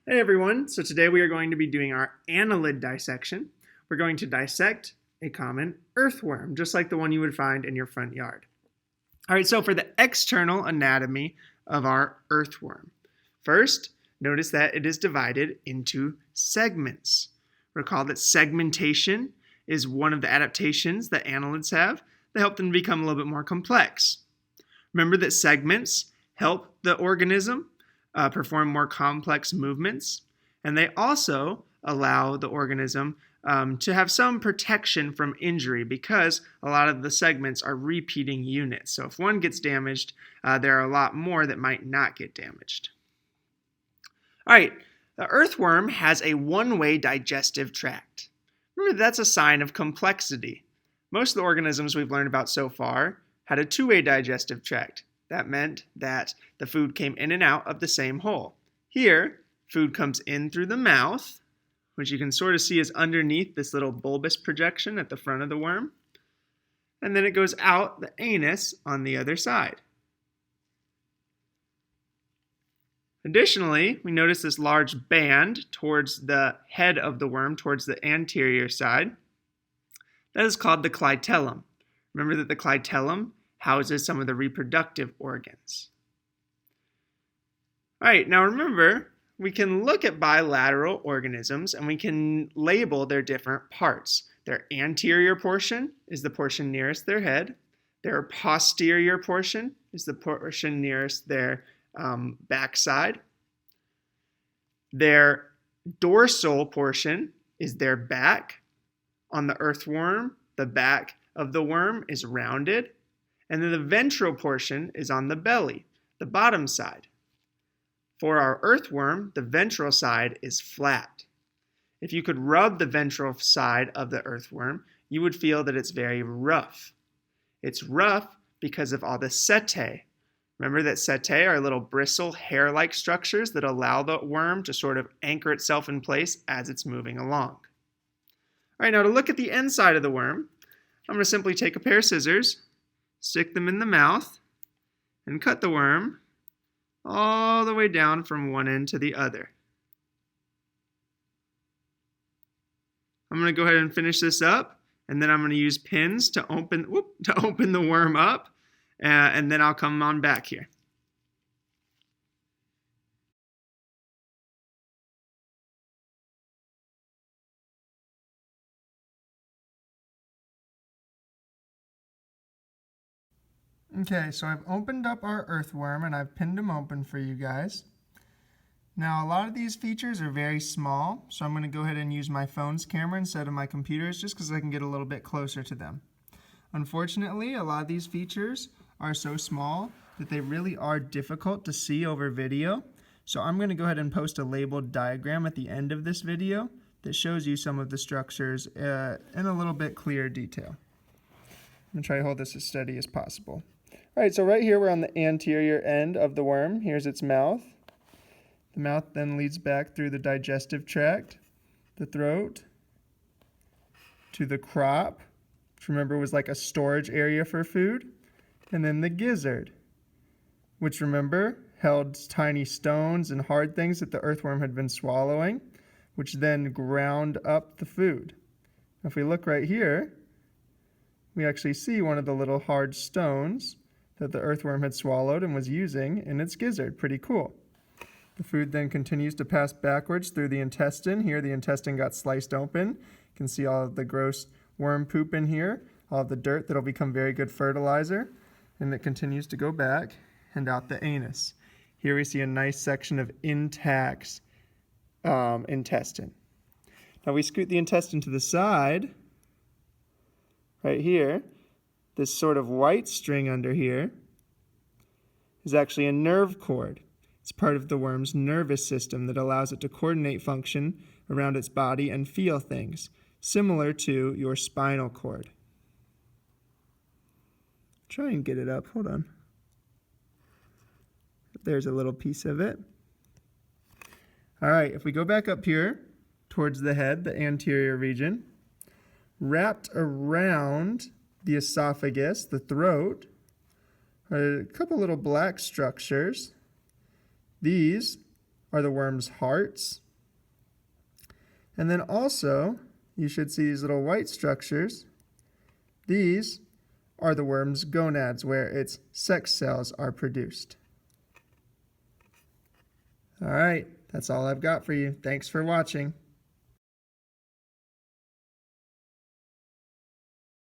Hey everyone, so today we are going to be doing our Annelid dissection. We're going to dissect a common earthworm, just like the one you would find in your front yard. Alright, so for the external anatomy of our earthworm, first, notice that it is divided into segments. Recall that segmentation is one of the adaptations that annelids have that help them become a little bit more complex. Remember that segments help the organism perform more complex movements, and they also allow the organism to have some protection from injury because a lot of the segments are repeating units. So if one gets damaged, there are a lot more that might not get damaged. All right, the earthworm has a one-way digestive tract. Remember, that's a sign of complexity. Most of the organisms we've learned about so far had a two-way digestive tract. That meant that the food came in and out of the same hole. Here, food comes in through the mouth, which you can sort of see is underneath this little bulbous projection at the front of the worm. And then it goes out the anus on the other side. Additionally, we notice this large band towards the head of the worm, towards the anterior side. That is called the clitellum. Remember that the clitellum houses some of the reproductive organs. All right, now remember, we can look at bilateral organisms and we can label their different parts. Their anterior portion is the portion nearest their head. Their posterior portion is the portion nearest their backside. Their dorsal portion is their back. On the earthworm, the back of the worm is rounded. And then the ventral portion is on the belly, the bottom side. For our earthworm, the ventral side is flat. If you could rub the ventral side of the earthworm, you would feel that it's very rough. It's rough because of all the setae. Remember that setae are little bristle, hair-like structures that allow the worm to sort of anchor itself in place as it's moving along. All right, now to look at the inside of the worm, I'm going to simply take a pair of scissors, stick them in the mouth, and cut the worm all the way down from one end to the other. I'm going to go ahead and finish this up, and then I'm going to use pins to open the worm up, and then I'll come on back here. Okay, so I've opened up our earthworm and I've pinned him open for you guys. Now, a lot of these features are very small, so I'm going to go ahead and use my phone's camera instead of my computer's just because I can get a little bit closer to them. Unfortunately, a lot of these features are so small that they really are difficult to see over video. So I'm going to go ahead and post a labeled diagram at the end of this video that shows you some of the structures in a little bit clearer detail. I'm going to try to hold this as steady as possible. All right, so right here we're on the anterior end of the worm. Here's its mouth. The mouth then leads back through the digestive tract, the throat, to the crop, which remember was like a storage area for food, and then the gizzard, which remember held tiny stones and hard things that the earthworm had been swallowing, which then ground up the food. If we look right here, we actually see one of the little hard stones that the earthworm had swallowed and was using in its gizzard. Pretty cool. The food then continues to pass backwards through the intestine. Here the intestine got sliced open. You can see all of the gross worm poop in here, all of the dirt that'll become very good fertilizer. And it continues to go back and out the anus. Here we see a nice section of intact intestine. Now we scoot the intestine to the side. Right here, this sort of white string under here is actually a nerve cord. It's part of the worm's nervous system that allows it to coordinate function around its body and feel things, similar to your spinal cord. Try and get it up. Hold on. There's a little piece of it. All right, if we go back up here towards the head, the anterior region, wrapped around the esophagus, the throat, are a couple little black structures. These are the worm's hearts. And then also, you should see these little white structures. These are the worm's gonads, where its sex cells are produced. All right, that's all I've got for you. Thanks for watching.